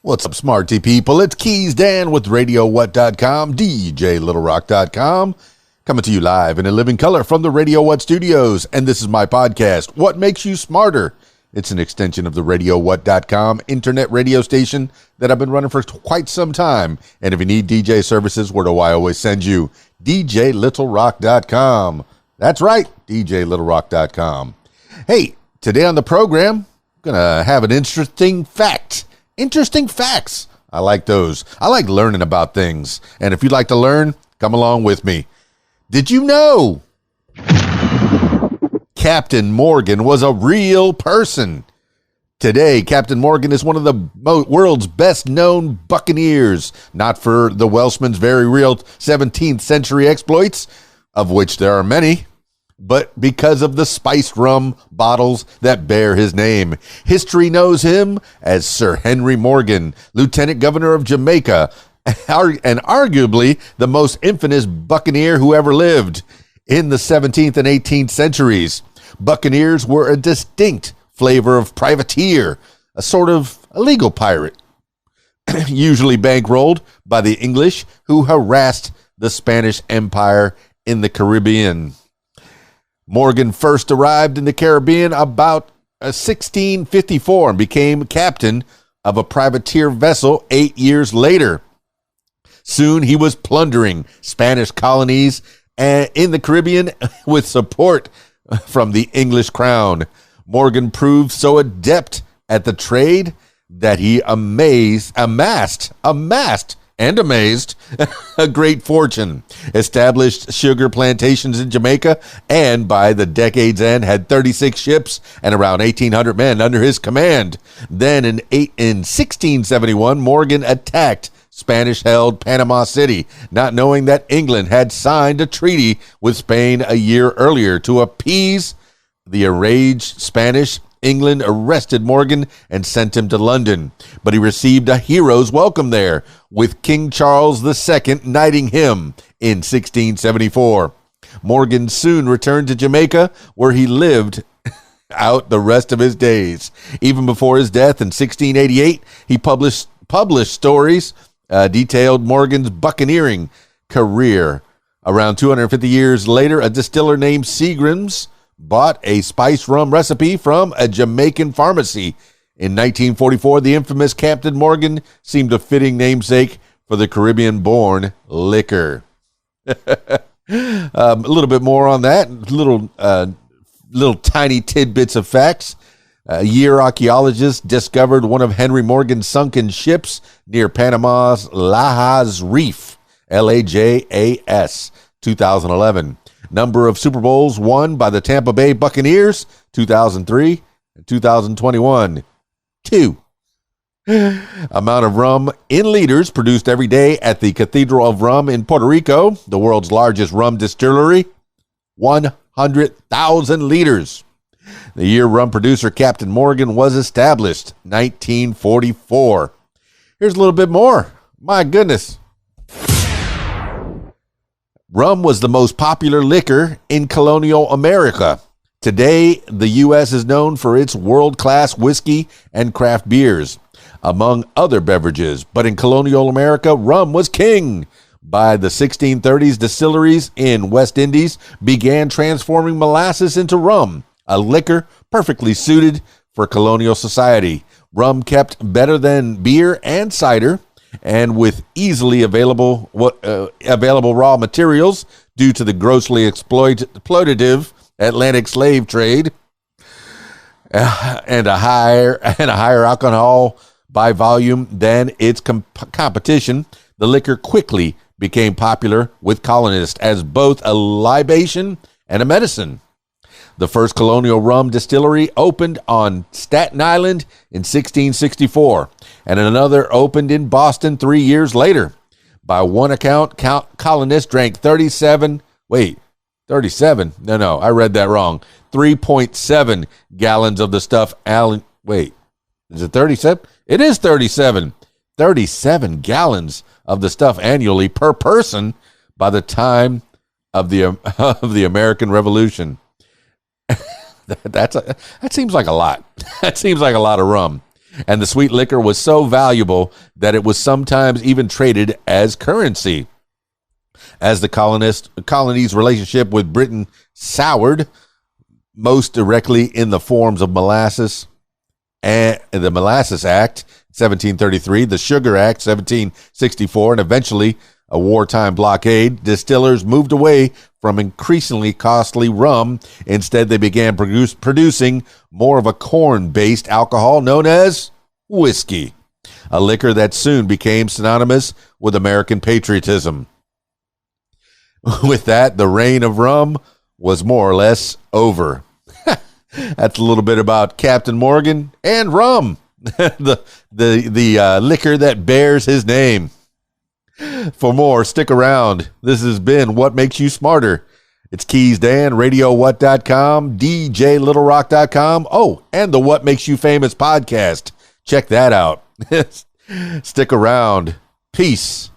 What's up, smarty people? It's KeysDAN with RadioWhat.com, DJLittleRock.com, coming to you live in a living color from the Radio What studios. And this is my podcast, What Makes You Smarter? It's an extension of the RadioWhat.com internet radio station that I've been running for quite some time. And if you need DJ services, where do I always send you? DJLittleRock.com. That's right, DJLittleRock.com. Hey, today on the program, I'm going to have an interesting fact. Interesting facts. I like those. I like learning about things. And if you'd like to learn, come along with me. Did you know Captain Morgan was a real person? Today, Captain Morgan is one of the world's best-known buccaneers, not for the Welshman's very real 17th century exploits, of which there are many, but because of the spiced rum bottles that bear his name. History knows him as Sir Henry Morgan, Lieutenant Governor of Jamaica, and arguably the most infamous buccaneer who ever lived. In the 17th and 18th centuries, buccaneers were a distinct flavor of privateer, a sort of illegal pirate, usually bankrolled by the English who harassed the Spanish Empire in the Caribbean. Morgan first arrived in the Caribbean about 1654 and became captain of a privateer vessel 8 years later. Soon he was plundering Spanish colonies in the Caribbean with support from the English crown. Morgan proved so adept at the trade that he amassed a great fortune, established sugar plantations in Jamaica, and by the decade's end had 36 ships and around 1,800 men under his command. Then in 1671, Morgan attacked Spanish-held Panama City, not knowing that England had signed a treaty with Spain a year earlier. To appease the enraged Spanish, England arrested Morgan and sent him to London, but he received a hero's welcome there, with King Charles II knighting him in 1674. Morgan soon returned to Jamaica, where he lived out the rest of his days. Even before his death in 1688, he published stories detailed Morgan's buccaneering career. Around 250 years later, a distiller named Seagram's bought a spiced rum recipe from a Jamaican pharmacy. In 1944, the infamous Captain Morgan seemed a fitting namesake for the Caribbean-born liquor. A little bit more on that. Little tiny tidbits of facts. A year archaeologists discovered one of Henry Morgan's sunken ships near Panama's Lajas Reef, Lajas, 2011. Number of Super Bowls won by the Tampa Bay Buccaneers, 2003 and 2021. 2. Amount of rum in liters produced every day at the Cathedral of Rum in Puerto Rico, the world's largest rum distillery, 100,000 liters. The year rum producer Captain Morgan was established, 1944. Here's a little bit more. My goodness. Rum was the most popular liquor in colonial America. Today, the U.S. is known for its world-class whiskey and craft beers, among other beverages. But in colonial America, rum was king. By the 1630s, distilleries in West Indies began transforming molasses into rum, a liquor perfectly suited for colonial society. Rum kept better than beer and cider, and with easily available raw materials due to the grossly exploitative Atlantic slave trade and a higher alcohol by volume than its competition, the liquor quickly became popular with colonists as both a libation and a medicine. The first colonial rum distillery opened on Staten Island in 1664, and another opened in Boston 3 years later. By one account, colonists drank 37? No, I read that wrong. 3.7 gallons of the stuff. Is it 37? It is 37. 37 gallons of the stuff annually per person by the time of the American Revolution. That seems like a lot. That seems like a lot of rum. And the sweet liquor was so valuable that it was sometimes even traded as currency. As the colony's relationship with Britain soured, most directly in the forms of molasses and the Molasses Act, 1733, the Sugar Act, 1764, and eventually a wartime blockade, distillers moved away from increasingly costly rum. Instead, they began producing more of a corn-based alcohol known as whiskey, a liquor that soon became synonymous with American patriotism. With that, the reign of rum was more or less over. That's a little bit about Captain Morgan and rum, the liquor that bears his name. For more, stick around. This has been What Makes You Smarter. It's KeysDAN, RadioWhat.com, DJLittleRock.com. Oh, and the What Makes You Famous podcast. Check that out. Stick around. Peace.